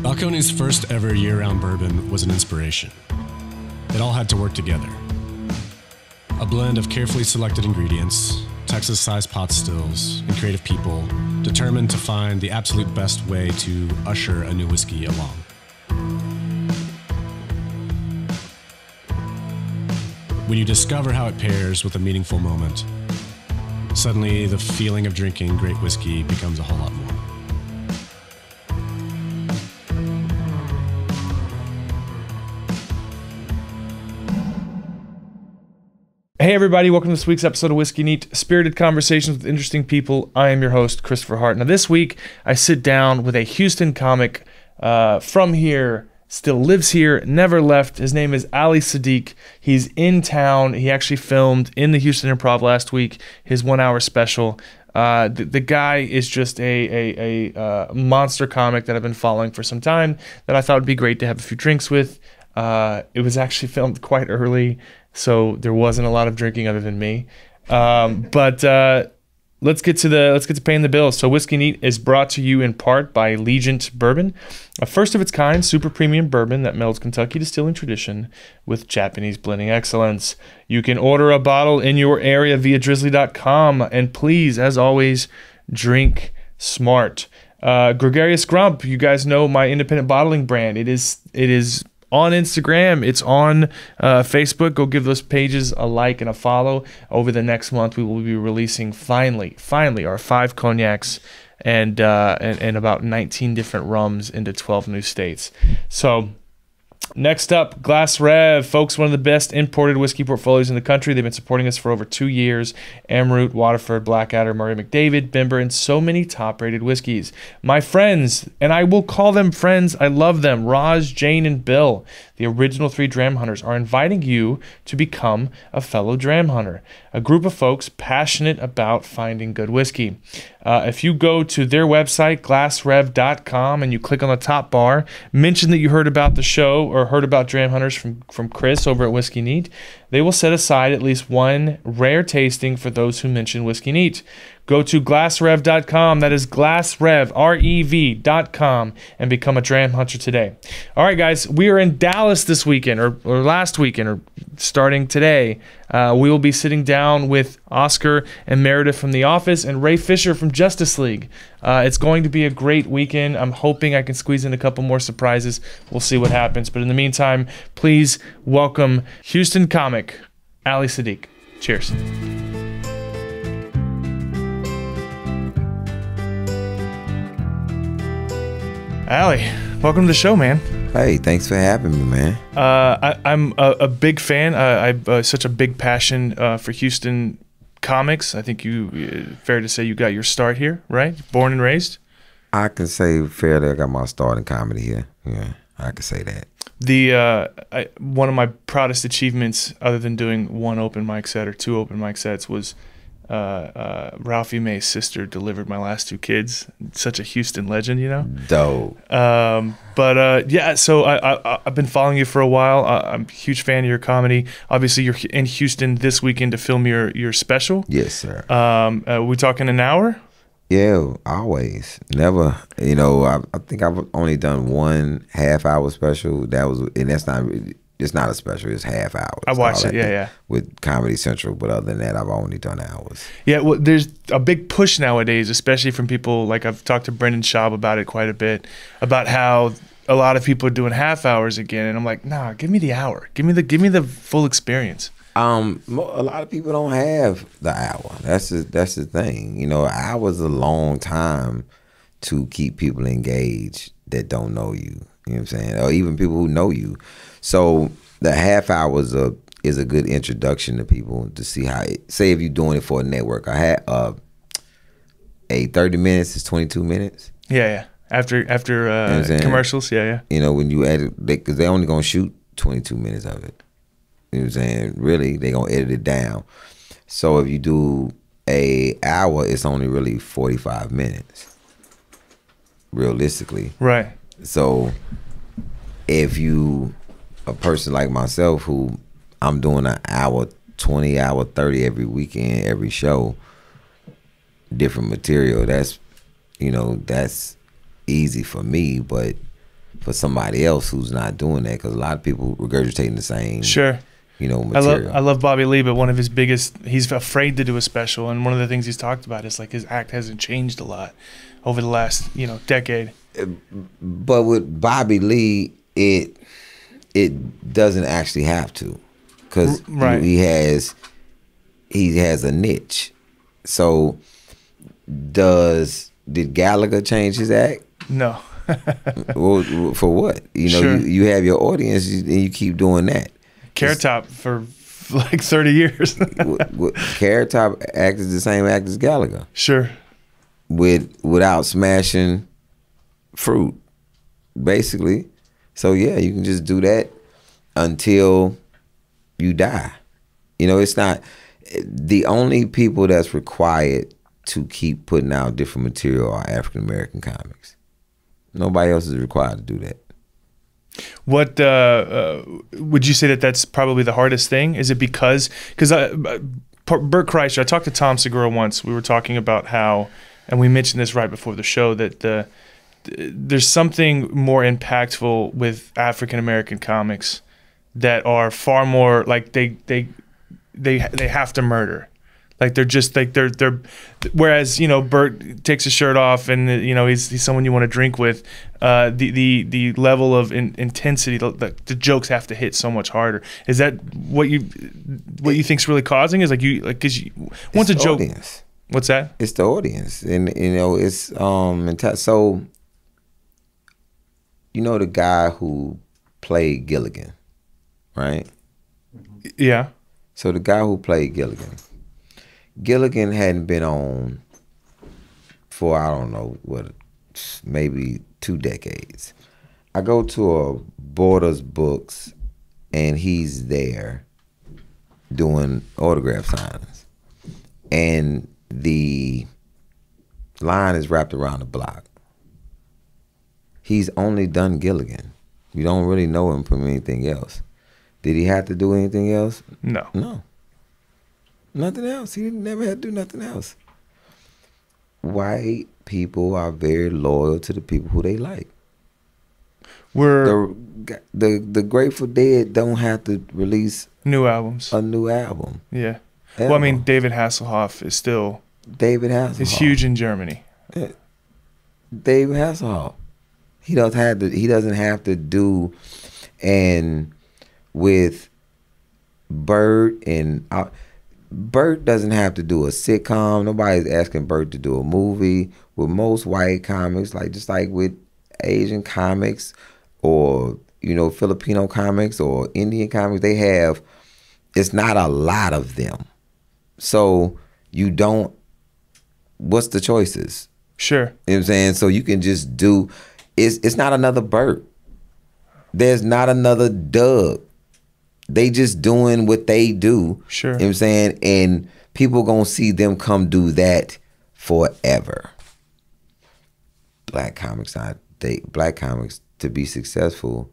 Balcone's first ever year-round bourbon was an inspiration. It all had to work together. A blend of carefully selected ingredients, Texas-sized pot stills, and creative people determined to find the absolute best way to usher a new whiskey along. When you discover how it pairs with a meaningful moment, suddenly the feeling of drinking great whiskey becomes a whole lot more. Hey everybody, welcome to this week's episode of Whiskey Neat, spirited conversations with interesting people. I am your host, Kristopher Hart. Now this week, I sit down with a Houston comic from here, still lives here, never left. His name is Ali Siddiq. He's in town. He actually filmed in the Houston Improv last week, his 1 hour special. The guy is just a monster comic that I've been following for some time that I thought would be great to have a few drinks with. It was actually filmed quite early, so there wasn't a lot of drinking other than me. But let's get to paying the bills. So Whiskey Neat is brought to you in part by Legent Bourbon, a first of its kind super premium bourbon that melds Kentucky distilling tradition with Japanese blending excellence. You can order a bottle in your area via drizzly.com, and please, as always, drink smart. Gregarious Grump, you guys know my independent bottling brand. It is on Instagram, it's on Facebook. Go give those pages a like and a follow. Over the next month, we will be releasing finally our 5 cognacs and about 19 different rums into 12 new states. So next up, Glass Rev, folks, one of the best imported whiskey portfolios in the country. They've been supporting us for over 2 years. Amroot, Waterford, Blackadder, Murray McDavid, Bimber, and so many top-rated whiskeys. My friends, and I will call them friends, I love them, Raj, Jane, and Bill, the original 3 Dram Hunters, are inviting you to become a fellow Dram Hunter, a group of folks passionate about finding good whiskey. If you go to their website, glassrev.com, and you click on the top bar, mention that you heard about the show or heard about Dram Hunters from Chris over at Whiskey Neat, they will set aside at least one rare tasting for those who mention Whiskey Neat. Go to glassrev.com, that is glassrev, R-E-V.com, and become a Dram Hunter today. All right, guys, we are in Dallas this weekend, or last weekend, or starting today. We will be sitting down with Oscar and Meredith from The Office and Ray Fisher from Justice League. It's going to be a great weekend. I'm hoping I can squeeze in a couple more surprises. We'll see what happens. But in the meantime, please welcome Houston comic, Ali Siddiq. Cheers. Ali, welcome to the show, man. Hey, thanks for having me, man. I'm a big fan. I've such a big passion for Houston comics. I think fair to say you got your start here, right? Born and raised? I can say fairly I got my start in comedy here. Yeah, I can say that. One of my proudest achievements, other than doing 1 open mic set or 2 open mic sets, was Ralphie May's sister delivered my last 2 kids. Such a Houston legend, you know? Dope. Yeah, so I've been following you for a while. I'm a huge fan of your comedy. Obviously, you're in Houston this weekend to film your special. Yes, sir. We talking an hour? Yeah, always. Never. You know, I think I've only done 1 half-hour special. That's not really. It's not a special. It's half hours. I watched it, yeah. With Comedy Central, but other than that, I've only done hours. Yeah, well, there's a big push nowadays, especially from people, like I've talked to Brendan Schaub about it quite a bit, about how a lot of people are doing half hours again, and I'm like, nah, give me the hour. Give me the full experience. A lot of people don't have the hour. That's the thing. You know, an hour is a long time to keep people engaged that don't know you. You know what I'm saying? Or even people who know you. So the half hour is a good introduction to people to see how say if you're doing it for a network. I had a 30 minutes is 22 minutes. Yeah. After commercials, yeah. You know, when you edit, because they only gonna shoot 22 minutes of it. You know what I'm saying? Really, they gonna edit it down. So if you do a hour, it's only really 45 minutes, realistically. Right. So if you a person like myself who I'm doing an hour 20, hour 30 every weekend, every show, different material, that's, you know, that's easy for me. But for somebody else who's not doing that, because a lot of people regurgitating the same material. I love Bobby Lee, but one of his biggest, he's afraid to do a special, and one of the things he's talked about is like his act hasn't changed a lot over the last decade. But with Bobby Lee, it doesn't actually have to, because he has a niche. So did Gallagher change his act? No. Well, for what? Sure. You have your audience and you keep doing that. Carrot Top for like 30 years. Carrot Top acted the same act as Gallagher. Sure. Without smashing fruit, basically. So yeah, you can just do that until you die. It's not the only people that's required to keep putting out different material are African American comics. Nobody else is required to do that. What would you say that that's probably the hardest thing? Is it because Bert Kreischer, I talked to Tom Segura once. We were talking about how, and we mentioned this right before the show, that there's something more impactful with African American comics that are far more like they have to murder. Like they're just like they're whereas Bert takes his shirt off and he's someone you want to drink with. The level of intensity, the jokes have to hit so much harder. Is that what you think's really causing? Is because once a joke, audience. What's that? It's the audience, and it's so the guy who played Gilligan, right? Yeah. So the guy who played Gilligan hadn't been on for, I don't know, maybe 2 decades. I go to a Borders Books and he's there doing autograph signings. And the line is wrapped around the block. He's only done Gilligan. You don't really know him from anything else. Did he have to do anything else? No. No. Nothing else. He never had to do nothing else. White people are very loyal to the people who they like. The Grateful Dead don't have to release new albums. A new album. Yeah. Ever. Well, I mean, David Hasselhoff is still. David Hasselhoff is huge in Germany. David Hasselhoff. He doesn't have to do, and with Bert and. Bert doesn't have to do a sitcom. Nobody's asking Bert to do a movie. With most white comics, just like with Asian comics or, Filipino comics or Indian comics, it's not a lot of them. So what's the choices? Sure. You know what I'm saying? So you can just do, it's not another Bert. There's not another Doug. They just doing what they do. Sure. You know what I'm saying? And people gonna see them come do that forever. Black comics to be successful,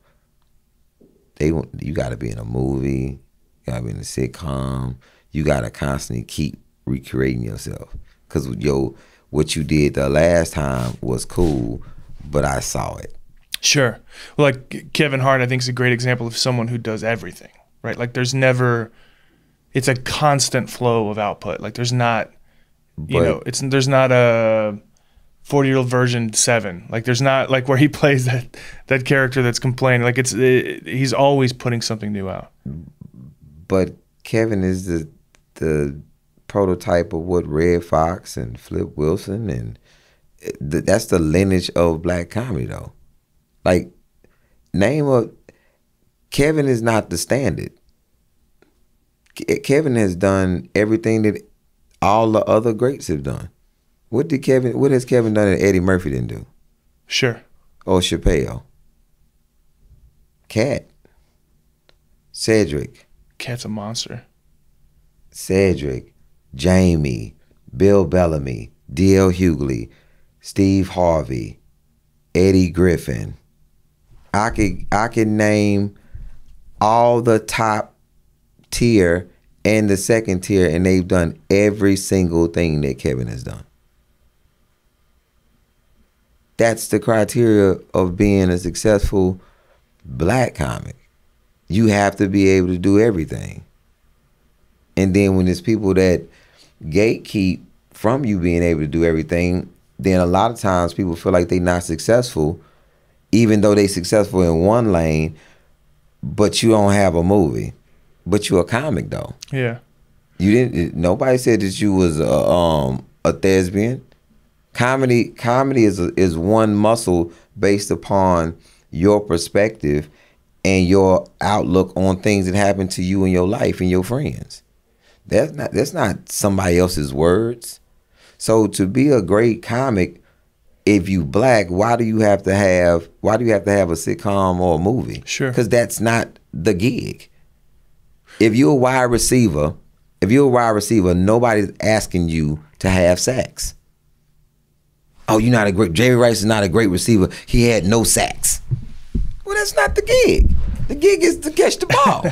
you gotta be in a movie, you gotta be in a sitcom, you gotta constantly keep recreating yourself. Cause what you did the last time was cool, but I saw it. Sure. Well, like Kevin Hart, I think is a great example of someone who does everything. Right, like it's a constant flow of output. Like there's not, there's not a 40-year-old version 7. Like there's not like where he plays that character that's complaining. Like he's always putting something new out. But Kevin is the prototype of what Red Fox and Flip Wilson, and that's the lineage of black comedy though. Like Kevin is not the standard. Kevin has done everything that all the other greats have done. What has Kevin done that Eddie Murphy didn't do? Sure. Or Chappelle. Cat. Cedric. Cat's a monster. Cedric. Jamie. Bill Bellamy. D.L. Hughley. Steve Harvey. Eddie Griffin. I could name all the top tier and the second tier, and they've done every single thing that Kevin has done. that's the criteria of being a successful black comic. You have to be able to do everything. And then when there's people that gatekeep from you being able to do everything, then a lot of times people feel like they're not successful, even though they're successful in one lane, but you don't have a movie. But you're a comic though. Yeah. You didn't. Nobody said that you was a thespian. Comedy is one muscle based upon your perspective and your outlook on things that happen to you in your life and your friends. That's not somebody else's words. So to be a great comic, if you black, why do you have to have a sitcom or a movie? Sure. Because that's not the gig. If you're a wide receiver, nobody's asking you to have sacks. Oh, Jerry Rice is not a great receiver. He had no sacks. Well, that's not the gig. The gig is to catch the ball.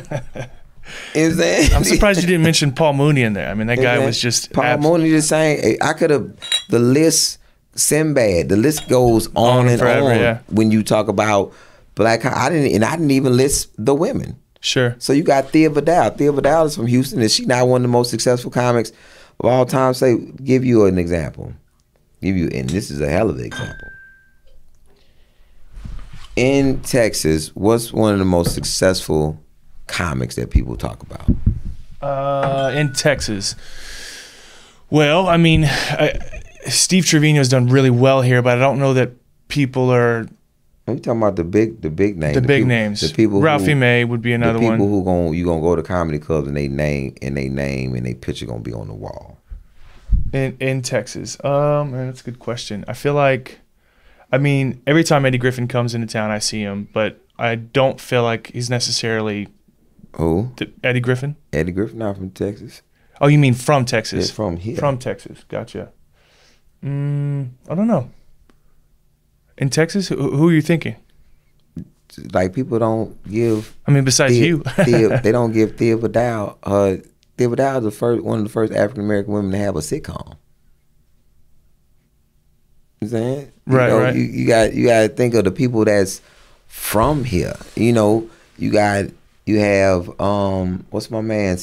You know what I'm saying? I'm surprised you didn't mention Paul Mooney in there. I mean, that guy was just Paul Mooney just saying, the list, Sinbad, the list goes on and forever, on yeah. when you talk about black. I didn't even list the women. Sure. So you got Thea Vidal. Thea Vidal is from Houston. Is she not one of the most successful comics of all time? Give you an example. And this is a hell of an example. In Texas, what's one of the most successful comics that people talk about? In Texas. Well, I mean, Steve Trevino's done really well here, but I don't know that people are. I'm talking about the big names. The big names. The people. Ralphie May would be another one. The people you gonna go to comedy clubs and they name and they picture gonna be on the wall. In Texas, man, that's a good question. I feel like, I mean, every time Eddie Griffin comes into town, I see him, but I don't feel like he's necessarily. Who? Eddie Griffin. Eddie Griffin, not from Texas. Oh, you mean from Texas? Yeah, from here. From Texas, gotcha. I don't know. In Texas, who are you thinking? Like people don't give. I mean, besides you, they don't give Thea Vidal. Thea Vidal is one of the first African American women to have a sitcom. You know what I'm saying? Right. You got to think of the people that's from here. You know, you have what's my man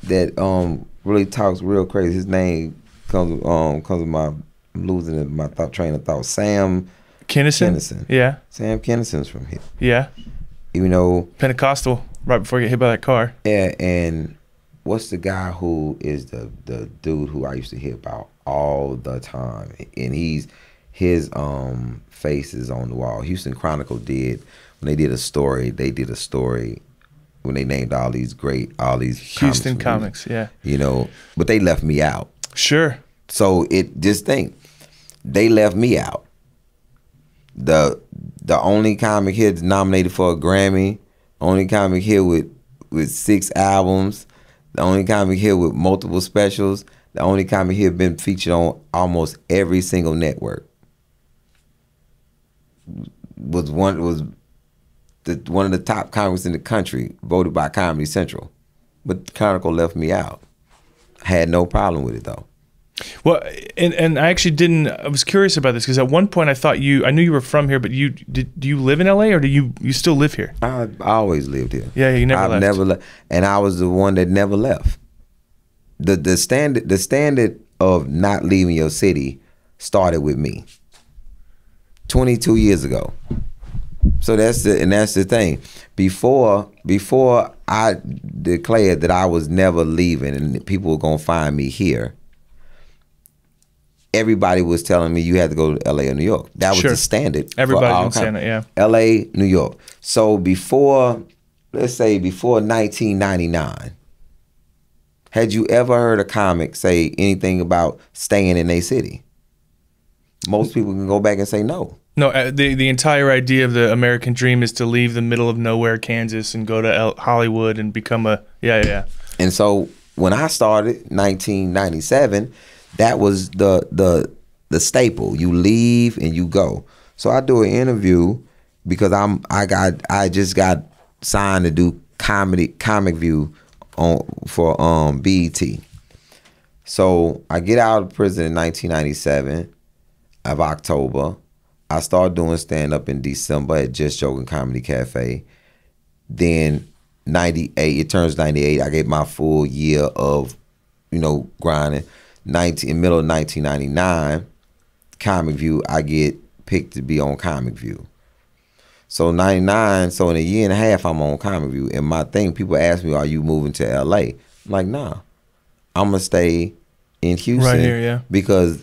that really talks real crazy. His name comes of my I'm losing my train of thought. Sam Kinison. Yeah. Sam Kinison's from here. Yeah. You know, Pentecostal. Right before you get hit by that car. Yeah, and what's the guy who is the dude who I used to hear about all the time, and his face is on the wall. Houston Chronicle did when they did a story when they named all these Houston comics, yeah. You know, but they left me out. Sure. So they left me out. The only comic here that's nominated for a Grammy, only comic here with 6 albums, the only comic here with multiple specials, the only comic here been featured on almost every single network. Was one of the top comics in the country, voted by Comedy Central. But the Chronicle left me out. I had no problem with it though. Well, and I actually I was curious about this because at one point I knew you were from here, but do you live in LA or do you still live here? I always lived here. Yeah, you never left. I've never left, and I was the one that never left. The standard of not leaving your city started with me 22 years ago. So that's the thing. Before I declared that I was never leaving and people were gonna find me here, everybody was telling me you had to go to LA or New York. That was the standard. Everybody was saying it, yeah. LA, New York. So let's say before 1999, had you ever heard a comic say anything about staying in a city? Most people can go back and say no. No, the entire idea of the American dream is to leave the middle of nowhere, Kansas, and go to Hollywood and become yeah. And so when I started, 1997, that was the staple. You leave and you go. So I do an interview because I just got signed to do comic view for BET. So I get out of prison in 1997 of October. I started doing stand-up in December at Just Joking Comedy Cafe. Then 98, it turns 98. I gave my full year of, grinding. In middle of 1999, Comic View, I get picked to be on Comic View. So 99, so in a year and a half, I'm on Comic View. And my thing, people ask me, are you moving to LA? I'm like, nah, I'm gonna stay in Houston. Right here, yeah. Because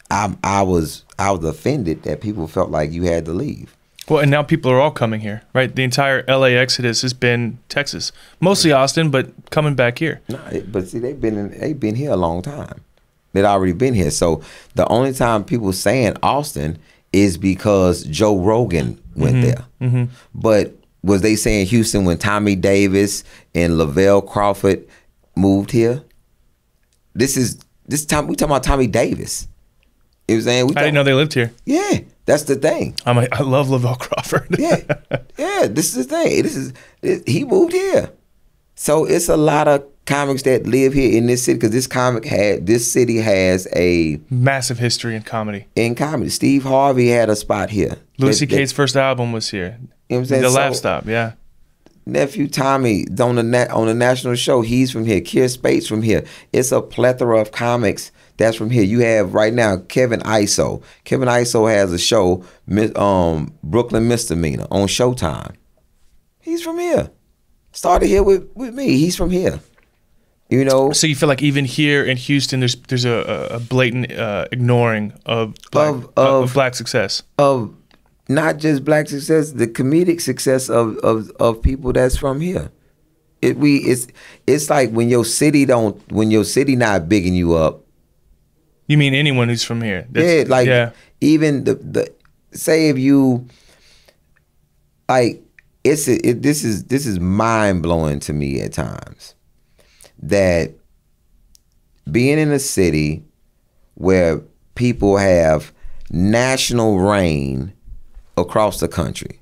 I was offended that people felt like you had to leave. Well, and now people are all coming here, right? The entire LA exodus has been Texas, mostly Austin, but coming back here. No, but see, they've been here a long time. They'd already been here. So the only time people saying Austin is because Joe Rogan went there. Mm-hmm. But was they saying Houston when Tommy Davis and Lavelle Crawford moved here? This time we talking about Tommy Davis. You know what I'm saying? I didn't know they lived here. Yeah, that's the thing. I love Lavelle Crawford. yeah. This is the thing. He moved here, so it's a lot of comics that live here in this city because this city has a massive history in comedy. Steve Harvey had a spot here. Louis C.K.'s first album was here. You know what I'm saying? The Laugh Stop, yeah. Nephew Tommy on the national show, he's from here. Keir Spate's from here. It's a plethora of comics that's from here. You have right now Kevin Iso. Kevin Iso has a show, Brooklyn Misdemeanor on Showtime. He's from here. Started here with me. He's from here. So you feel like even here in Houston, there's a blatant ignoring of black success. Of not just black success, the comedic success of people that's from here. It's like when your city not bigging you up. You mean anyone who's from here? Even the say if you like this is mind blowing to me at times that being in a city where people have national reign across the country.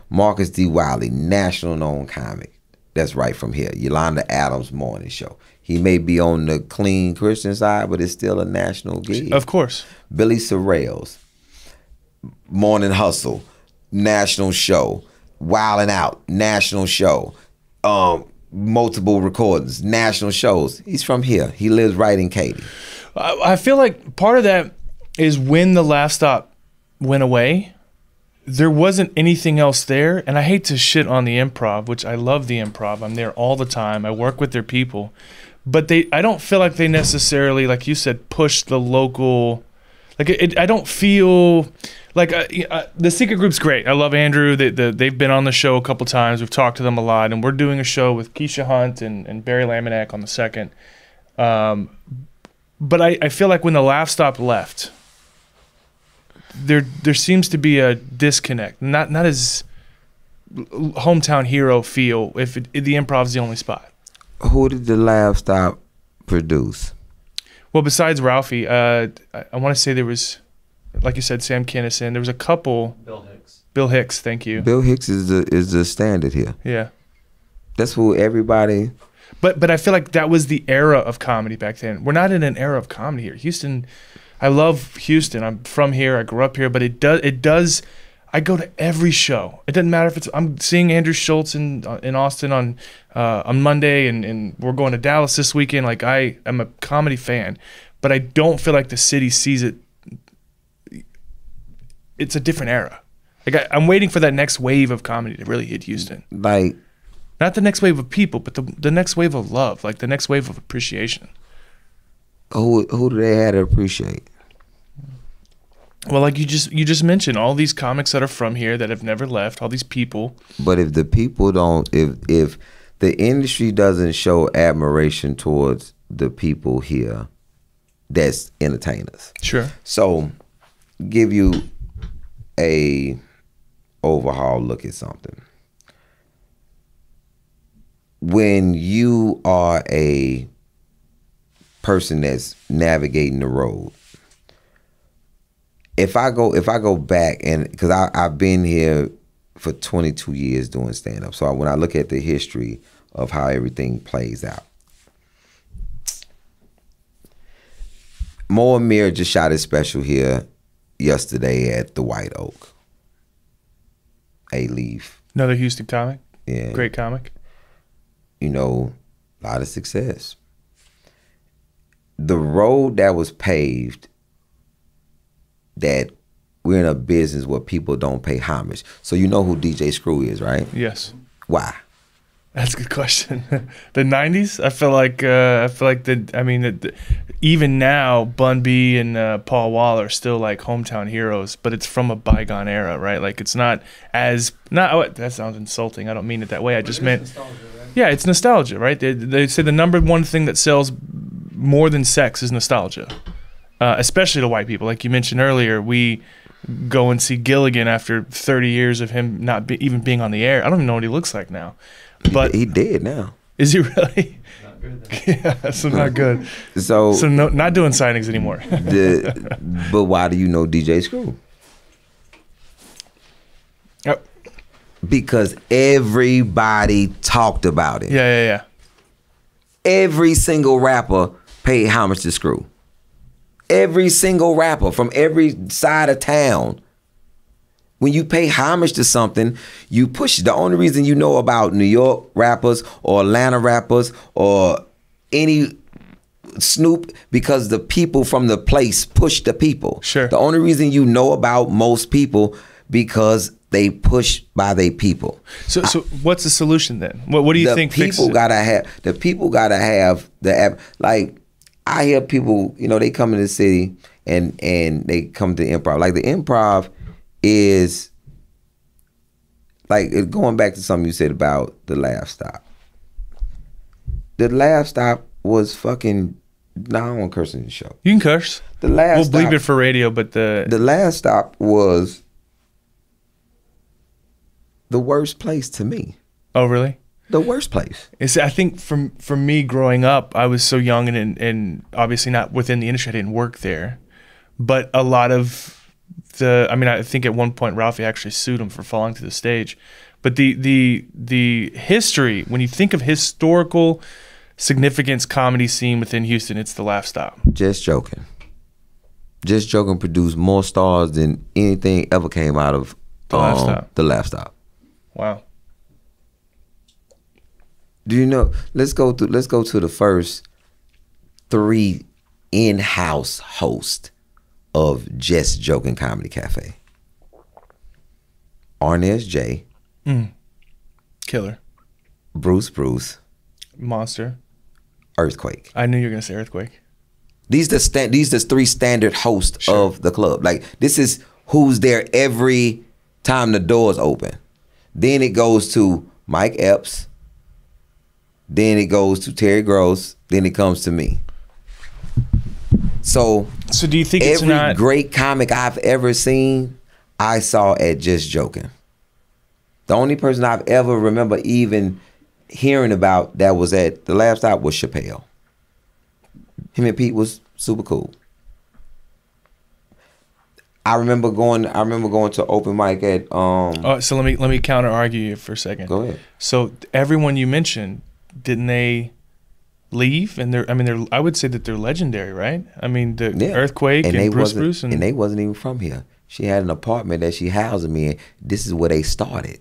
Marcus D. Wiley, national known comic. That's right from here. Yolanda Adams morning show. He may be on the clean Christian side, but it's still a national gig. Of course. Billy Sorrells, Morning Hustle, national show. Wildin' Out, national show. Multiple recordings, national shows. He's from here. He lives right in Katy. I feel like part of that is when the Laugh Stop went away, there wasn't anything else there. And I hate to shit on the Improv, which I love the Improv. I'm there all the time. I work with their people. But I don't feel like they necessarily, like you said, push the local. I don't feel like the Secret Group's great. I love Andrew. They've been on the show a couple times. We've talked to them a lot, and we're doing a show with Keisha Hunt and Barry Laminack on the 2nd. But I feel like when the Laugh Stop left, there seems to be a disconnect. Not as hometown hero feel if the Improv's the only spot. Who did the Laugh Stop produce? Well, besides Ralphie, I want to say there was, like you said, Sam Kinison. There was a couple. Bill Hicks, thank you. Bill Hicks is the standard here. Yeah. That's who everybody. But I feel like that was the era of comedy back then. We're not in an era of comedy here. Houston, I love Houston. I'm from here. I grew up here. But it does. I go to every show. It doesn't matter if I'm seeing Andrew Schultz in Austin on Monday, and we're going to Dallas this weekend. Like, I am a comedy fan, but I don't feel like the city sees it. It's a different era. Like, I'm waiting for that next wave of comedy to really hit Houston. Like, not the next wave of people, but the next wave of love, like the next wave of appreciation. Who do they have to appreciate? Well, like you just mentioned, all these comics that are from here that have never left, all these people. But if the people don't, if the industry doesn't show admiration towards the people here, that's entertainers. Sure. So, give you a overhaul look at something. When you are a person that's navigating the road, if I go back, and because I've been here for 22 years doing stand-up, so when I look at the history of how everything plays out, Mo Amir just shot his special here yesterday at the White Oak. A-Leaf. Another Houston comic. Yeah. Great comic. You know, a lot of success. The road that was paved, that we're in a business where people don't pay homage. So you know who DJ Screw is, right? Yes. Why? That's a good question. The 90s, I feel like even now, Bun B and Paul Wall are still like hometown heroes, but it's from a bygone era, right? Like it's not that sounds insulting. I don't mean it that way. I just meant nostalgia, right? Yeah, it's nostalgia, right? They say the number one thing that sells more than sex is nostalgia, especially to white people. Like you mentioned earlier, we go and see Gilligan after 30 years of him not even being on the air. I don't even know what he looks like now. But he dead now. Is he really? Not good then. Yeah, so not good. So no, not doing signings anymore. But why do you know DJ Screw? Yep. Because everybody talked about it. Yeah. Every single rapper paid homage to Screw. Every single rapper from every side of town. When you pay homage to something, you push it. The only reason you know about New York rappers or Atlanta rappers or any Snoop, because the people from the place push the people. Sure. The only reason you know about most people because they push by their people. So what's the solution then? What do you think fixes it? The people gotta have the app. Like I hear people, you know, they come in the city and they come to Improv. Like the Improv is like going back to something you said about the Laugh Stop. The Laugh Stop was fucking. No, I don't want to curse in the show. You can curse. The Laugh Stop. We'll bleep it for radio, but the Laugh Stop was the worst place to me. Oh, really? The worst place. I think for me growing up, I was so young and obviously not within the industry. I didn't work there, but a lot of I think at one point Ralphie actually sued him for falling to the stage. But the history, when you think of historical significance comedy scene within Houston, it's the Laugh Stop. Just Joking. Just Joking produced more stars than anything ever came out of the Laugh Stop. Wow. Do you know? Let's go to the first 3 in-house hosts of Just Joking Comedy Cafe. Arnez J. Killer. Bruce. Monster. Earthquake. I knew you were gonna say Earthquake. These the 3 standard hosts of the club. Like this is who's there every time the doors open. Then it goes to Mike Epps. Then it goes to Terry Gross. Then it comes to me. So do you think it's not every great comic I've ever seen, I saw at Just Joking. The only person I've ever remember even hearing about that was at the Laugh Stop was Chappelle. Him and Pete was super cool. I remember going to open mic at so let me counter argue you for a second. Go ahead. So everyone you mentioned, didn't they leave? And I would say that they're legendary, right? I mean, Earthquake and Bruce and they wasn't even from here. She had an apartment that she housed me in. This is where they started.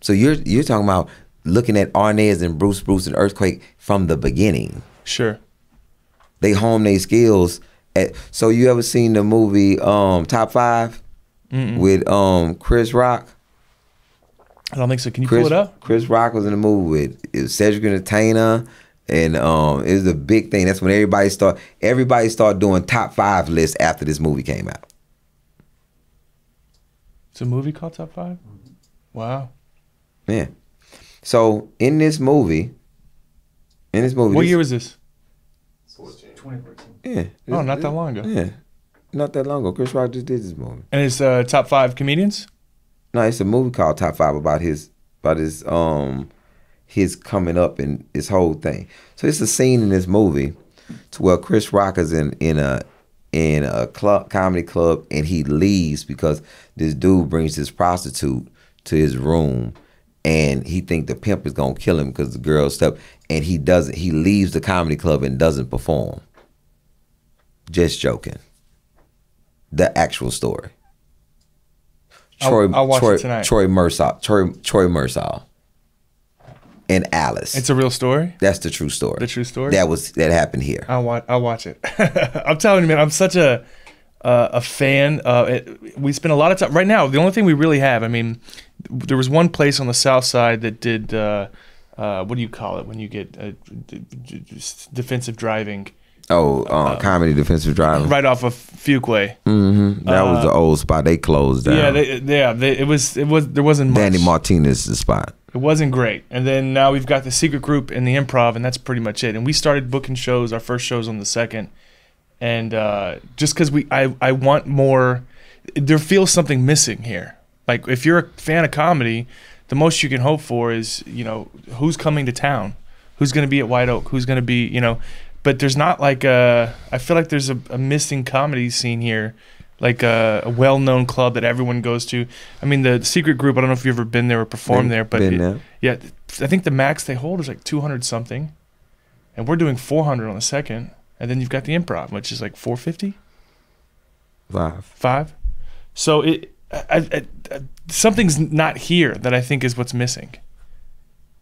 So you're talking about looking at Arnez and Bruce and Earthquake from the beginning. Sure. They honed their skills. So you ever seen the movie Top 5 with Chris Rock? I don't think so. Can you pull it up? Chris Rock was in the movie with Cedric Entertainer, and it was a big thing. That's when everybody started doing top 5 lists after this movie came out. It's a movie called Top 5? Wow. Yeah. So in this movie. What year was this? 2014. Yeah. Oh, not that long ago. Yeah. Not that long ago. Chris Rock just did this movie. And it's top 5 comedians? No, it's a movie called Top 5 about his coming up and his whole thing. So it's a scene in this movie to where Chris Rock is in a comedy club, and he leaves because this dude brings this prostitute to his room, and he think the pimp is gonna kill him because the girl stuff, and he doesn't. He leaves the comedy club and doesn't perform. Just Joking. the actual story. I'll watch it tonight. Troy Mersall, and Alice. It's a real story? That's the true story. The true story? That happened here. I'll watch it. I'm telling you, man, I'm such a fan. We spend a lot of time right now. The only thing we really have, I mean, there was one place on the south side that did what do you call it when you get defensive driving? Comedy defensive driving, right off of Fuquay. Mm-hmm. That was the old spot. They closed down. It was there wasn't much. Danny Martinez's spot. It wasn't great. And then now we've got the secret group and the Improv, and that's pretty much it. And we started booking shows. Our first show's on the 2nd. And just because I want more, there feels something missing here. Like, if you're a fan of comedy, the most you can hope for is, who's coming to town? Who's going to be at White Oak? Who's going to be, But there's not like I feel like there's a missing comedy scene here, like a well-known club that everyone goes to. I mean, the secret group, I don't know if you've ever been there or performed there, but yeah, I think the max they hold is like 200 something, and we're doing 400 on the 2nd, and then you've got the Improv, which is like 450. Five. So something's not here that I think is what's missing.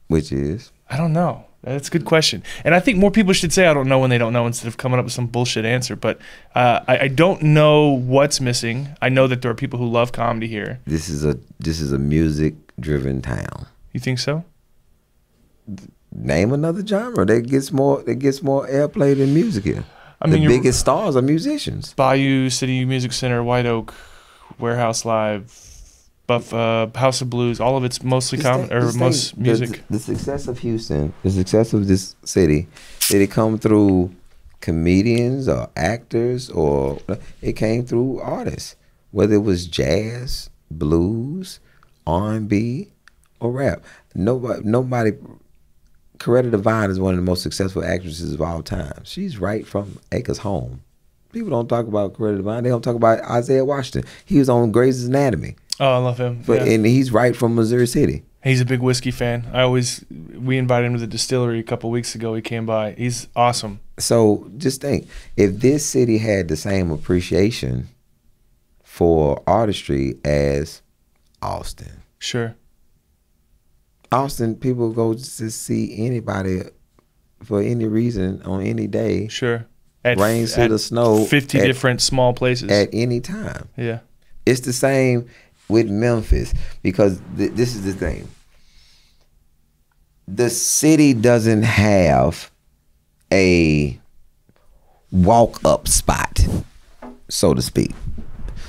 Which is? I don't know. That's a good question. And I think more people should say I don't know when they don't know instead of coming up with some bullshit answer. But I don't know what's missing. I know that there are people who love comedy here. This is a music-driven town. You think so? Name another genre that gets more airplay than music here. I mean, the biggest stars are musicians. Bayou, City Music Center, White Oak, Warehouse Live, House of Blues, all of it's mostly most music. The success of Houston, the success of this city, did it come through comedians or actors, or it came through artists, whether it was jazz, blues, R&B, or rap. Nobody. Coretta Devine is one of the most successful actresses of all time. She's right from Acres Home. People don't talk about Coretta Devine. They don't talk about Isaiah Washington. He was on Grey's Anatomy. Oh, I love him. And he's right from Missouri City. He's a big whiskey fan. We invited him to the distillery a couple of weeks ago. He came by. He's awesome. So just think, if this city had the same appreciation for artistry as Austin. Sure. Austin, people go to see anybody for any reason on any day. Sure. Rain, sleet, or snow. 50 different small places. At any time. Yeah. It's the same with Memphis, because this is the thing. The city doesn't have a walk-up spot, so to speak.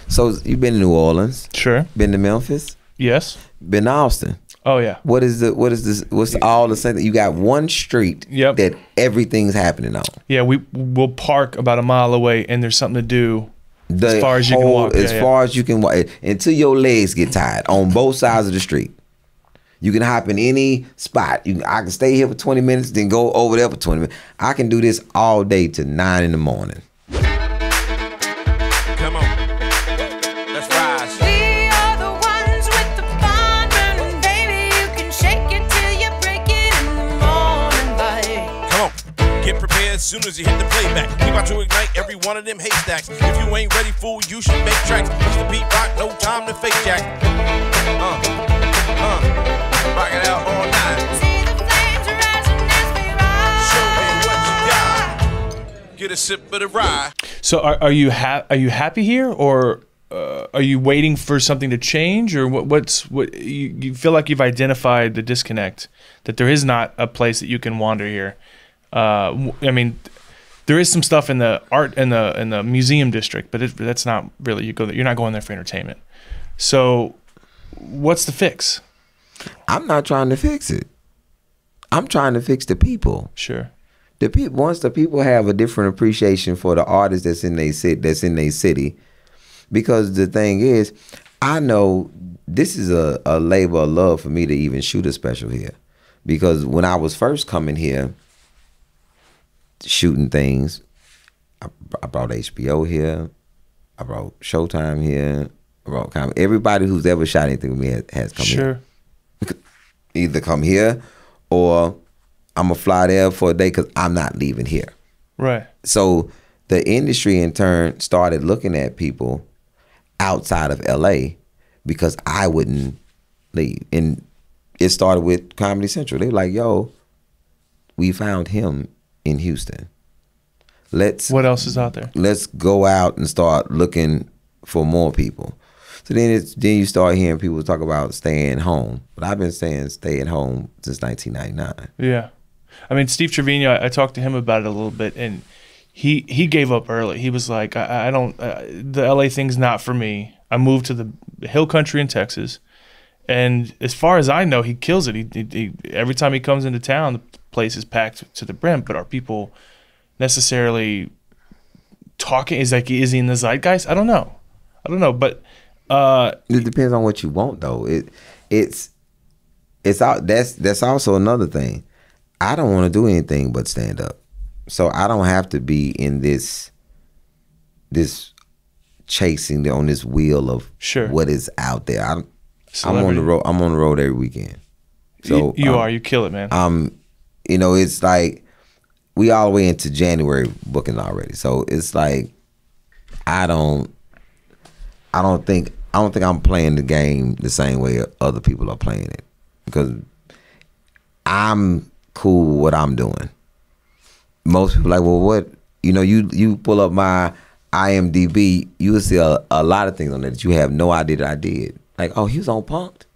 So you've been to New Orleans. Sure. Been to Memphis. Yes. Been to Austin. Oh yeah. What's all the same? You got one street that everything's happening on. Yeah, we'll park about a mile away, and there's something to do as far as you can walk. As far as you can walk, until your legs get tired on both sides of the street. You can hop in any spot. I can stay here for 20 minutes, then go over there for 20 minutes. I can do this all day till 9 in the morning. Come on. Let's rise. We are the ones with the fun burning, baby. You can shake it till you break it in the morning light. Come on. Get prepared as soon as you hit the playback. We about to ignite every one of them haystacks. If you ain't ready, fool, you should make tracks. Push the beat rock, no time to fake jack. Rock it out all night. See the flames rising as we rise. Show me what you got. Get a sip of the rye. So are you happy here, or are you waiting for something to change, or what you feel like you've identified the disconnect, that there is not a place that you can wander here? I mean, there is some stuff in the art in the museum district, but that's not really, you're not going there for entertainment. So what's the fix? I'm not trying to fix it. I'm trying to fix the people. Sure. The people, once the people have a different appreciation for the artist that's in their city, because the thing is, I know this is a labor of love for me to even shoot a special here, because when I was first coming here, shooting things, I brought HBO here, I brought Showtime here, I brought everybody who's ever shot anything with me has come here. Sure. Either come here or I'm gonna fly there for a day because I'm not leaving here. Right. So the industry in turn started looking at people outside of LA because I wouldn't leave. And it started with Comedy Central. They were like, yo, we found him in Houston. What else is out there? Let's go out and start looking for more people. So then you start hearing people talk about staying home. But I've been saying stay at home since 1999. Yeah. I mean, Steve Trevino, I talked to him about it a little bit, and he gave up early. He was like, I don't, the LA thing's not for me. I moved to the hill country in Texas. And as far as I know, he kills it. He every time he comes into town, the place is packed to the brim. But are people necessarily talking? Is he in the zeitgeist? I don't know. But it depends on what you want, though. It's out. That's also another thing. I don't want to do anything but stand up, so I don't have to be in this chasing on this wheel of what is out there. I'm on the road. I'm on the road every weekend. So you kill it, man. It's like we all the way into January booking already. So it's like I don't think I'm playing the game the same way other people are playing it, because I'm cool with what I'm doing. Most people are like, well, what, you pull up my IMDb, you will see a lot of things on there that you have no idea that I did. Like, oh, he was on Punk'd?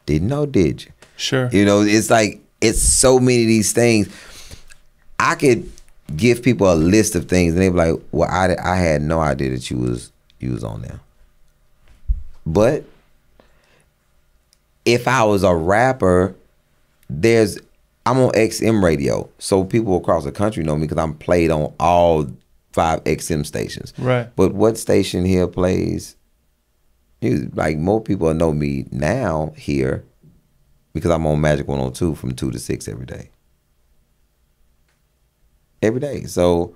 Didn't know, did you? Sure. It's like, it's so many of these things. I could give people a list of things and they'd be like, well, I had no idea that you was on there. But if I was a rapper, I'm on XM radio, so people across the country know me because I'm played on all 5 XM stations. Right. But what station here plays? Like, more people know me now here because I'm on Magic 102 from 2 to 6 every day. Every day. So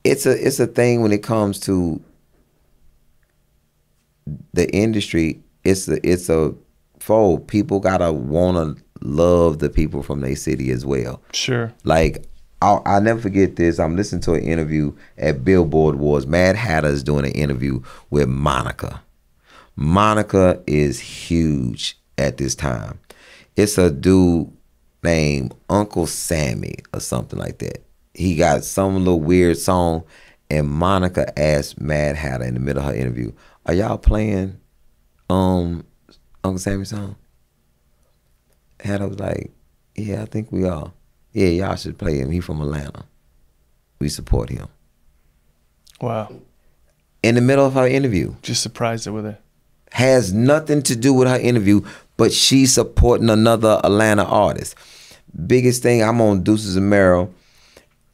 it's a thing when it comes to the industry. It's a fold. People gotta wanna love the people from their city as well. Sure. Like, I'll never forget this. I'm listening to an interview at Billboard Awards. Mad Hatter's doing an interview with Monica. Monica is huge at this time. It's a dude named Uncle Sammy or something like that. He got some little weird song, and Monica asked Mad Hatter in the middle of her interview, are y'all playing Uncle Sammy's song? Hatter was like, yeah, I think we are. Yeah, y'all should play him. He from Atlanta. We support him. Wow. In the middle of her interview. Just surprised her with it. Has nothing to do with her interview, but she's supporting another Atlanta artist. Biggest thing, I'm on Deuces and Merrill.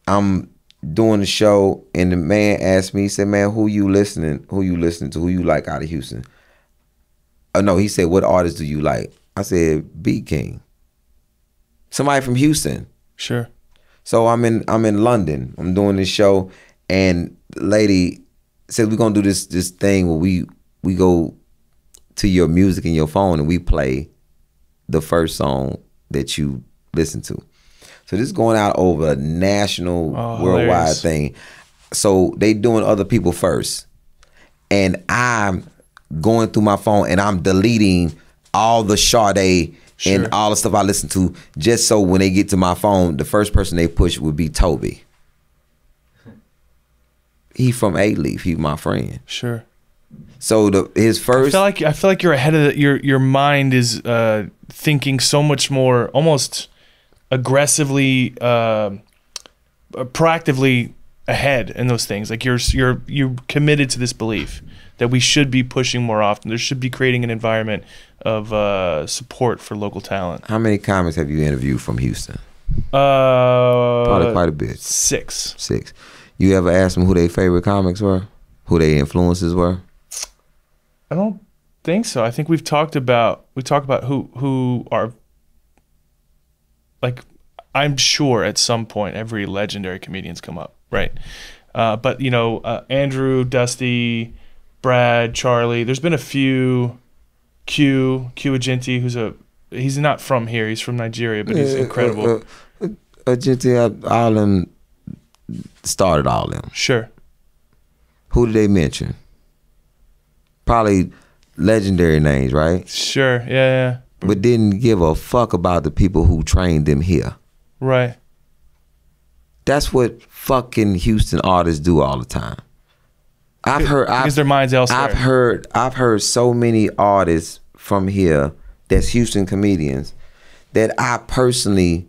I'm doing the show, and the man asked me, he said, man, who you listening to? Who you like out of Houston? Oh no, he said, what artist do you like? I said, Beat King. Somebody from Houston. Sure. So I'm in London. I'm doing this show, and the lady said, we're gonna do this thing where we go to your music in your phone and we play the first song that you listen to. So this is going out over a national, worldwide hilarious thing. So they doing other people first, and I'm going through my phone and I'm deleting all the Sade and all the stuff I listen to, just so when they get to my phone, the first person they push would be Toby. He from A-Leaf. He's my friend. Sure. So his first. I feel like you're ahead of your mind is thinking so much more, almost aggressively, proactively ahead in those things. Like you're committed to this belief that we should be pushing more often. There should be creating an environment of support for local talent. How many comics have you interviewed from Houston? Probably quite a bit. 6. 6. You ever asked them who their favorite comics were? Who their influences were? I don't think so. I think we talk about who are, like, I'm sure at some point every legendary comedian's come up, right? But Andrew, Dusty, Brad, Charlie. There's been a few. Q Agenti, he's not from here. He's from Nigeria, but he's incredible. Agenti, all them started all them. Sure. Who did they mention? probably legendary names, right? Sure. Yeah. But didn't give a fuck about the people who trained them here. Right. That's what fucking Houston artists do all the time. Because their mind's elsewhere. I've heard so many artists from here that's Houston comedians that I personally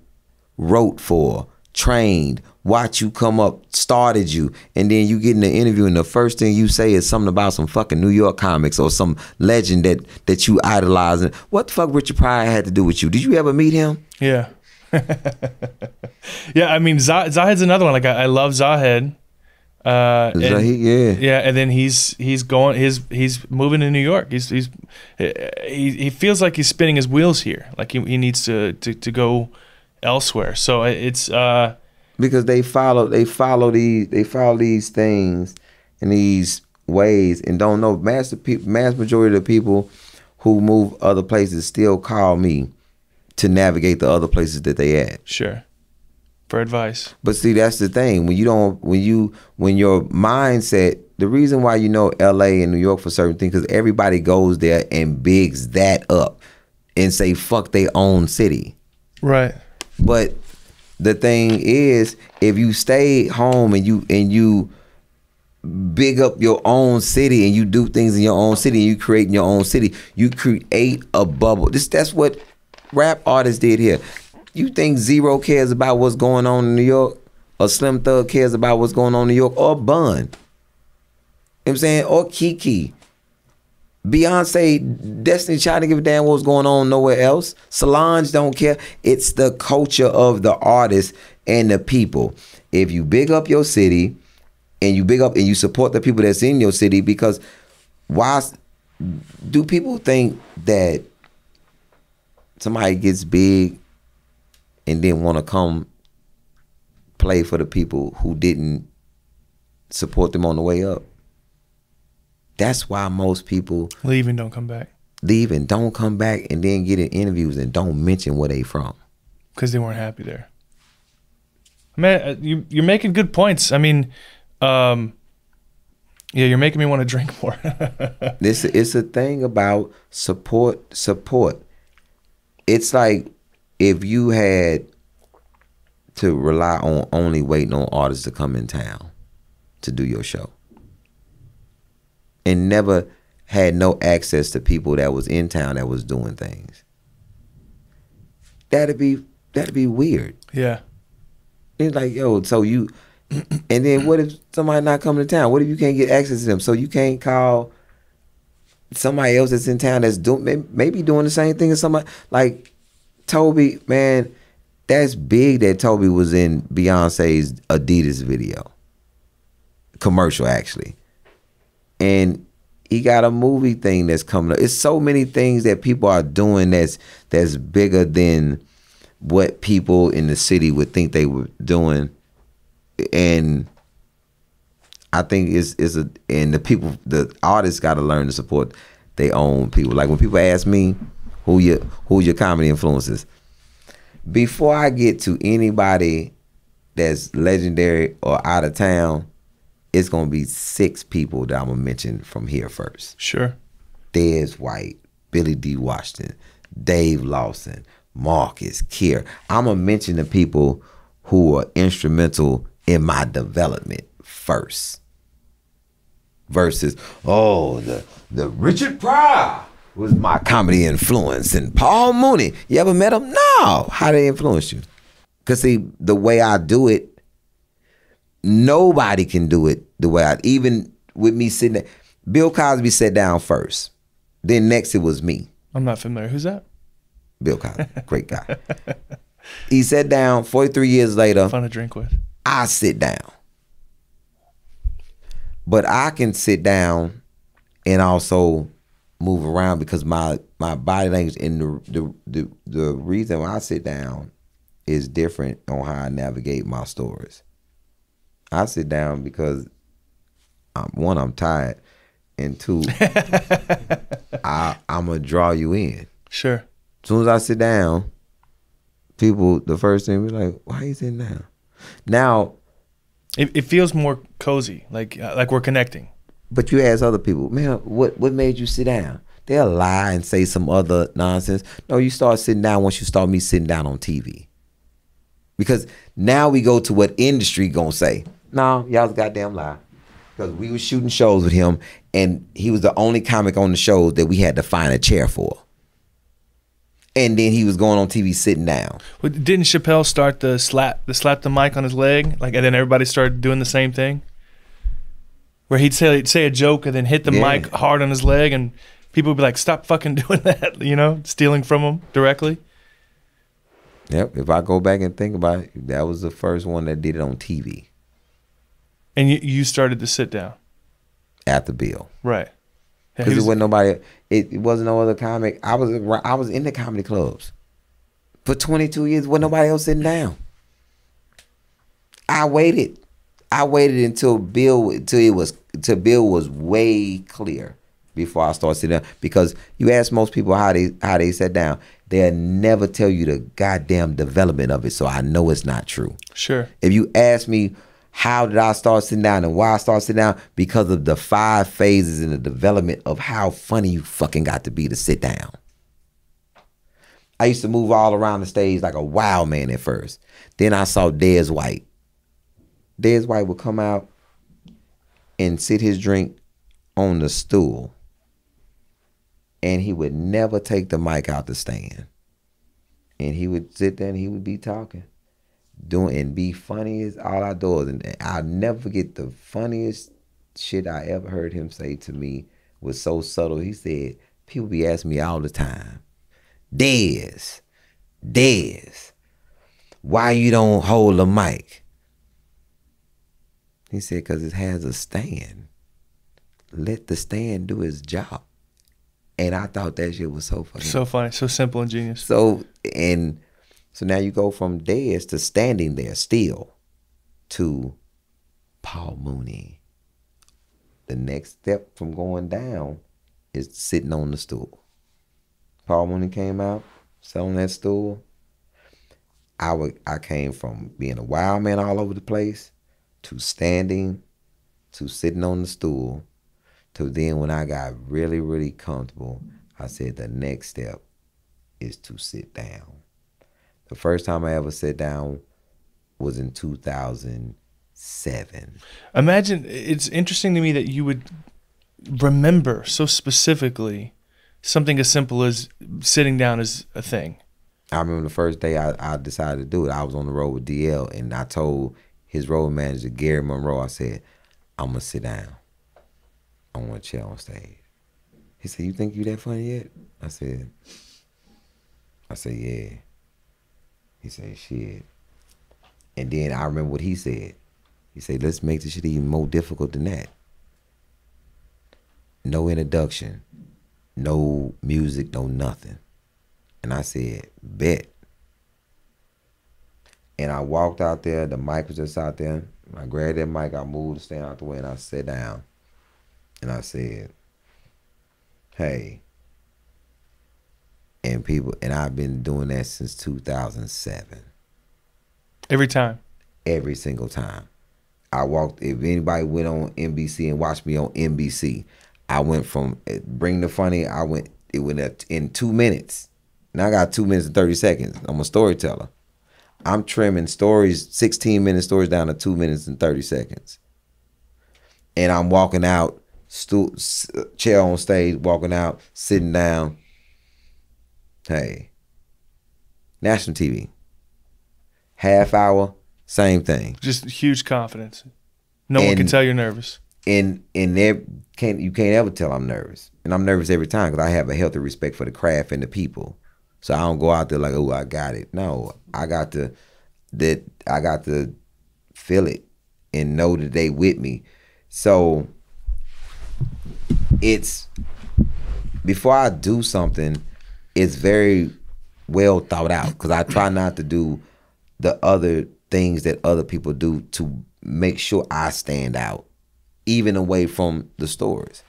wrote for, trained, watched you come up, started you, and then you get in the interview and the first thing you say is something about some fucking New York comics or some legend that you idolize. And what the fuck Richard Pryor had to do with you? Did you ever meet him? Yeah. Yeah, I mean, Zahed's another one. Like, I love Zahed. Yeah, and then he's moving to New York. He feels like he's spinning his wheels here. Like he needs to go elsewhere. So it's because they follow these things and these ways and don't know. Mass majority of the people who move other places still call me to navigate the other places that they at. Sure. For advice. But see, that's the thing. When your mindset, the reason why you know LA and New York for certain things, because everybody goes there and bigs that up and say fuck their own city. Right. But the thing is, if you stay home and you big up your own city and you do things in your own city and you create in your own city, you create a bubble. That's what rap artists did here. You think Zero cares about what's going on in New York? Or Slim Thug cares about what's going on in New York? Or Bun? You know what I'm saying? Or Kiki? Beyonce, Destiny Child didn't give a damn what's going on nowhere else. Solange don't care. It's the culture of the artist and the people. If you big up your city and you big up and you support the people that's in your city, because why do people think that somebody gets big and then want to come play for the people who didn't support them on the way up? That's why most people leave and don't come back. Leave and don't come back and then get in interviews and don't mention where they from. Because they weren't happy there. Man, you're making good points. I mean, yeah, you're making me want to drink more. It's a thing about support. It's like if you had to rely on only waiting on artists to come in town to do your show and never had no access to people that was in town that was doing things, that'd be weird. Yeah. It's like, yo, so you, and then what if somebody not coming to town? What if you can't get access to them? So you can't call somebody else that's in town that's maybe doing the same thing as somebody like Toby. Man, that's big that Toby was in Beyonce's Adidas video, commercial actually, and he got a movie thing that's coming up. It's so many things that people are doing that's bigger than what people in the city would think they were doing. And I think the artists got to learn to support their own people. Like when people ask me who your comedy influences, before I get to anybody that's legendary or out of town, it's gonna be 6 people that I'm gonna mention from here first. Sure. Dez White, Billy D. Washington, Dave Lawson, Marcus, Kier. I'm gonna mention the people who are instrumental in my development first. Versus, the Richard Pryor was my comedy influence, and Paul Mooney. You ever met him? No. How they influence you? Cause see, the way I do it, nobody can do it the way even with me sitting there. Bill Cosby sat down first. Then next it was me. I'm not familiar. Who's that? Bill Cosby, great guy. He sat down 43 years later. Fun to drink with. I sit down. But I can sit down and also move around because my body language and the reason why I sit down is different on how I navigate my stories. I sit down because one, I'm tired, and 2, I'm gonna draw you in. Sure. As soon as I sit down, people, the first thing be like, "Why are you sitting down?" Now, it feels more cozy, like we're connecting. But you ask other people, man, what made you sit down? They'll lie and say some other nonsense. No, you start sitting down once you start me sitting down on TV. Because now we go to what industry gonna say. No, y'all's a goddamn lie. Because we was shooting shows with him, and he was the only comic on the show that we had to find a chair for. And then he was going on TV sitting down. Well, didn't Chappelle start the slap the mic on his leg, and then everybody started doing the same thing? Where he'd say a joke and then hit the mic hard on his leg, and people would be like, "Stop fucking doing that," stealing from him directly. Yep. If I go back and think about it, that was the first one that did it on TV. And you started to sit down After Bill. right? Yeah, Because it wasn't nobody. It wasn't no other comic. I was in the comedy clubs for 22 years. Wasn't nobody else sitting down. I waited until Bill was way clear before I started sitting down. Because you ask most people how they sat down, they'll never tell you the goddamn development of it. So I know it's not true. Sure. If you ask me, how did I start sitting down and why I started sitting down? Because of the 5 phases in the development of how funny you fucking got to be to sit down. I used to move all around the stage like a wild man at first. Then I saw Dez White. Dez White would come out and sit his drink on the stool, and he would never take the mic out the stand. And he would sit there and he would be talking, doing and be funny as all outdoors. And I'll never forget the funniest shit I ever heard him say to me was so subtle. He said, people be asking me all the time, Dez, why you don't hold the mic? He said, because it has a stand. Let the stand do its job. And I thought that shit was so funny. So funny, so simple and genius. So now you go from Dez to standing there still to Paul Mooney. The next step from going down is sitting on the stool. Paul Mooney came out, sat on that stool. I came from being a wild man all over the place to standing, to sitting on the stool, to then when I got really, really comfortable, I said the next step is to sit down. The first time I ever sat down was in 2007. Imagine, it's interesting to me that you would remember so specifically something as simple as sitting down as a thing. I remember the first day I decided to do it. I was on the road with DL, and I told his road manager, Gary Monroe, I said, I'm going to sit down. I want to chill on stage. He said, you think you that funny yet? I said, yeah. He said, shit. And then I remember what he said. He said, let's make this shit even more difficult than that. No introduction, no music, no nothing. And I said, bet. And I walked out there, the mic was just out there. I grabbed that mic, I moved the stand out the way, and I sat down. And I said, hey. And I've been doing that since 2007. Every time? Every single time. I walked, if anybody went on NBC and watched me on NBC, I went from Bring the Funny, it went in 2 minutes. Now I got 2 minutes and 30 seconds. I'm a storyteller. I'm trimming stories, 16-minute stories down to 2 minutes and 30 seconds. And I'm walking out, chair on stage, walking out, sitting down. Hey, national TV. Half hour, same thing. Just huge confidence. No one can tell you're nervous. And you can't ever tell I'm nervous. And I'm nervous every time because I have a healthy respect for the craft and the people. So I don't go out there like, oh, I got it. No, I got to feel it and know that they with me. So it's, before I do something, it's very well thought out because I try not to do the other things that other people do to make sure I stand out, even away from the stories.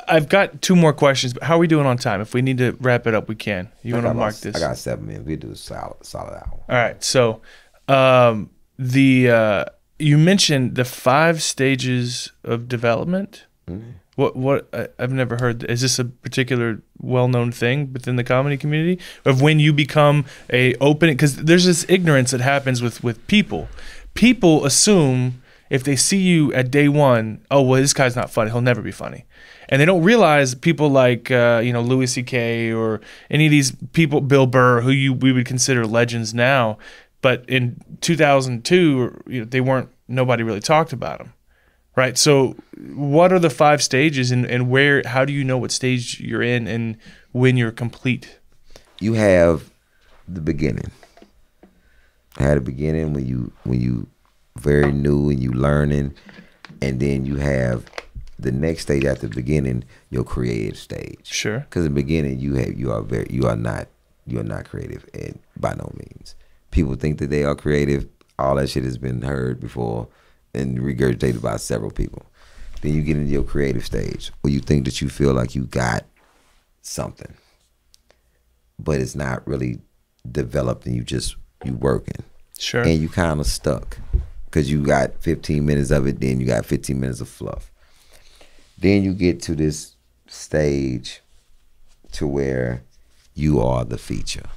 I've got 2 more questions, but how are we doing on time? If we need to wrap it up, we can. You want to mark this? I got 7 minutes. We do a solid hour. All right. So, you mentioned the 5 stages of development. Mm-hmm. I've never heard. Is this a particular well-known thing within the comedy community of when you become a open? Because there's this ignorance that happens with people. People assume if they see you at day 1, oh well, this guy's not funny. He'll never be funny, and they don't realize people like Louis C.K. or any of these people, Bill Burr, who we would consider legends now, but in 2002, they weren't. Nobody really talked about them. Right. So what are the 5 stages and where, how do you know what stage you're in and when you're complete? You have the beginning. I had a beginning when you very new and you learning, and then you have the next stage after the beginning, your creative stage. Sure. Because in the beginning you are not creative, and by no means. People think that they are creative. All that shit has been heard before and regurgitated by several people. Then you get into your creative stage where you think that you feel like you got something, but it's not really developed, and you working. Sure. And you kind of stuck because you got 15 minutes of it, then you got 15 minutes of fluff. Then you get to this stage to where you are the feature,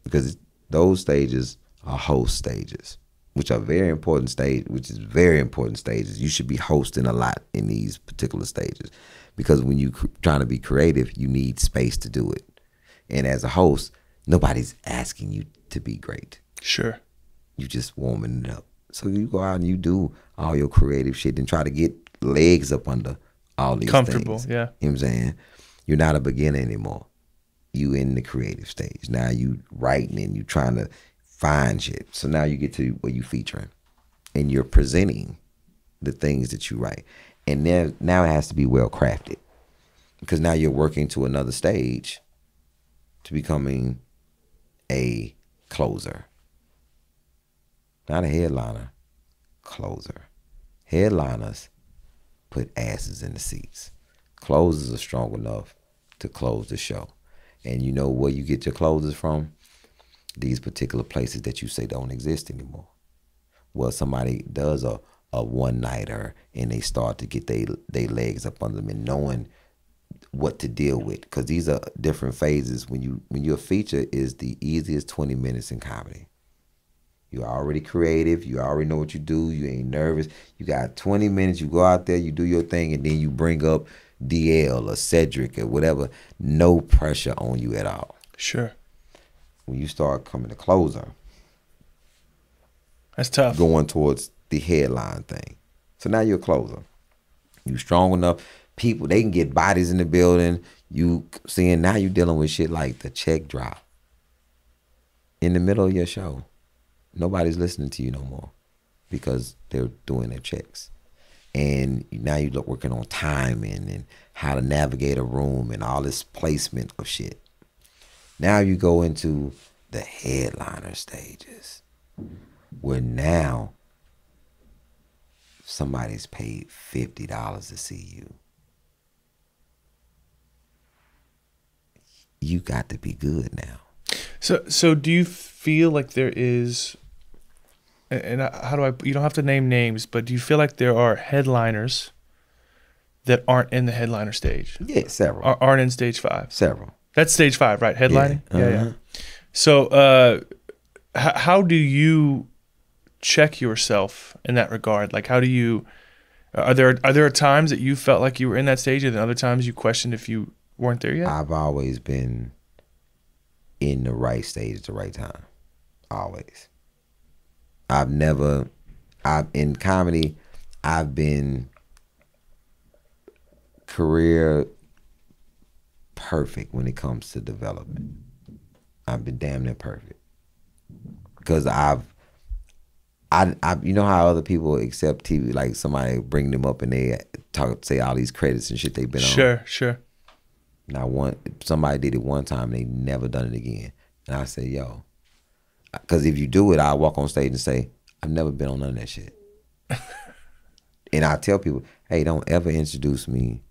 because those stages are host stages, which are very important stages. You should be hosting a lot in these particular stages, because when you trying to be creative, you need space to do it. And as a host, nobody's asking you to be great. Sure. You just warming it up. So you go out and you do all your creative shit and try to get legs up under all these comfortable things. Yeah. You know what I'm saying? You're not a beginner anymore. You in the creative stage. Now you writing and you trying to find shit. So now you get to where you featuring and you're presenting the things that you write. And then now it has to be well crafted, because now you're working to another stage to becoming a closer. Not a headliner, closer. Headliners put asses in the seats. Closers are strong enough to close the show. And you know where you get your closers from? These particular places that you say don't exist anymore. Well, somebody does a one-nighter and they start to get they legs up under them and knowing what to deal with, because these are different phases. When your feature is the easiest 20 minutes in comedy. You're already creative. You already know what you do. You ain't nervous. You got 20 minutes. You go out there, you do your thing, and then you bring up DL or Cedric or whatever. No pressure on you at all. Sure. When you start coming to closer, that's tough. Going towards the headline thing. So now you're a closer. You strong enough. People, they can get bodies in the building. You seeing now you dealing with shit like the check drop in the middle of your show. Nobody's listening to you no more because they're doing their checks. And now you're working on timing and how to navigate a room and all this placement of shit. Now you go into the headliner stages where now somebody's paid $50 to see you. You got to be good now. So do you feel like there is, and how do I, you don't have to name names, but do you feel like there are headliners that aren't in the headliner stage? Yeah, several. Aren't in stage 5? Several. That's stage 5, right? Headlining? Yeah. Yeah. So how do you check yourself in that regard? Like, how do you, are there times that you felt like you were in that stage and then other times you questioned if you weren't there yet? I've always been in the right stage at the right time. Always. In comedy, I've been career perfect when it comes to development. I've been damn near perfect. Because I you know how other people accept TV, like somebody bring them up and they say all these credits and shit they've been on. Sure. Now somebody did it one time, they never done it again. And I say, yo, because if you do it, I'll walk on stage and say, I've never been on none of that shit. And I tell people, hey, don't ever introduce me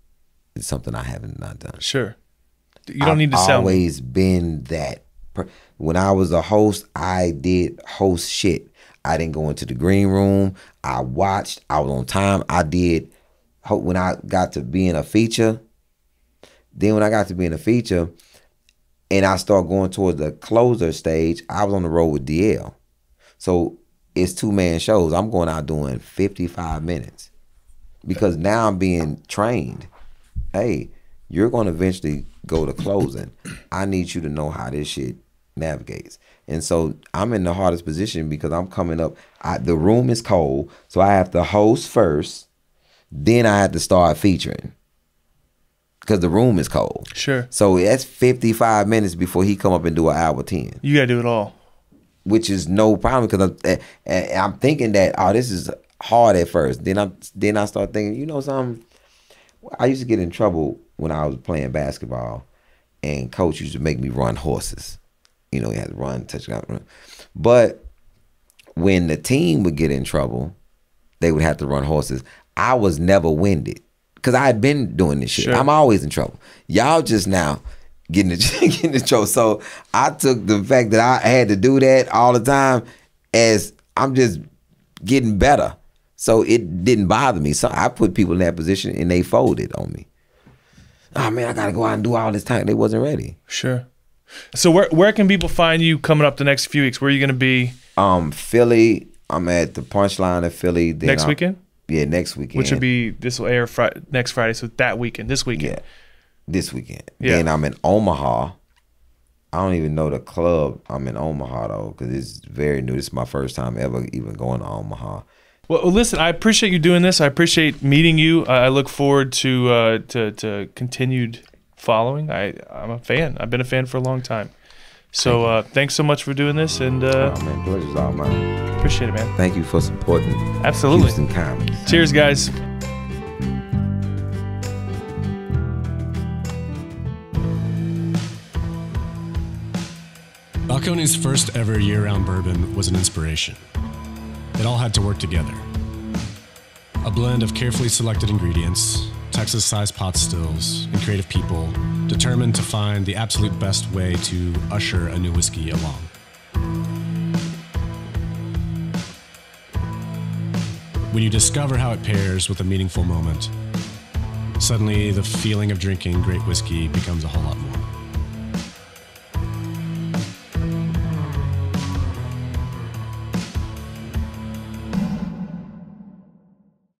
to something I haven't not done. Sure. You don't need to sell me. I've always been that. When I was a host, I did host shit. I didn't go into the green room. I watched. I was on time. I did. When I got to being a feature, then when I got to being a feature, and I started going towards the closer stage, I was on the road with DL. So it's 2-man shows. I'm going out doing 55 minutes because now I'm being trained. Hey, you're going to eventually go to closing. I need you to know how this shit navigates. And so I'm in the hardest position because I'm coming up. The room is cold, so I have to host first. Then I have to start featuring because the room is cold. Sure. So that's 55 minutes before he come up and do an hour 10. You got to do it all. Which is no problem because I'm thinking that, oh, this is hard at first. Then I start thinking, you know something? I used to get in trouble when I was playing basketball, and coach used to make me run horses. You know, he had to run, touchdown, run. But when the team would get in trouble, they would have to run horses. I was never winded because I had been doing this shit. Sure. I'm always in trouble. Y'all just now getting in trouble. So I took the fact that I had to do that all the time as I'm just getting better. So it didn't bother me. So I put people in that position and they folded on me. Oh man, I gotta go out and do all this time. They wasn't ready. Sure. So where can people find you coming up the next few weeks? Where are you gonna be? Philly. I'm at the Punchline in Philly. Then Next weekend? Yeah, next weekend. Which would be, this will air next Friday, so that weekend, this weekend. Yeah, this weekend. Yeah. Then I'm in Omaha. I don't even know the club. I'm in Omaha though, because it's very new. This is my first time ever even going to Omaha. Well, listen, I appreciate you doing this. I appreciate meeting you. I look forward to continued following. I'm a fan. I've been a fan for a long time. So thanks so much for doing this, and Oh man, pleasure's all mine. appreciate it, man. Thank you for supporting Absolutely. Houston Comedy. Cheers, guys. Balcones' first ever year-round bourbon was an inspiration. It all had to work together. A blend of carefully selected ingredients, Texas-sized pot stills, and creative people determined to find the absolute best way to usher a new whiskey along. When you discover how it pairs with a meaningful moment, suddenly the feeling of drinking great whiskey becomes a whole lot more.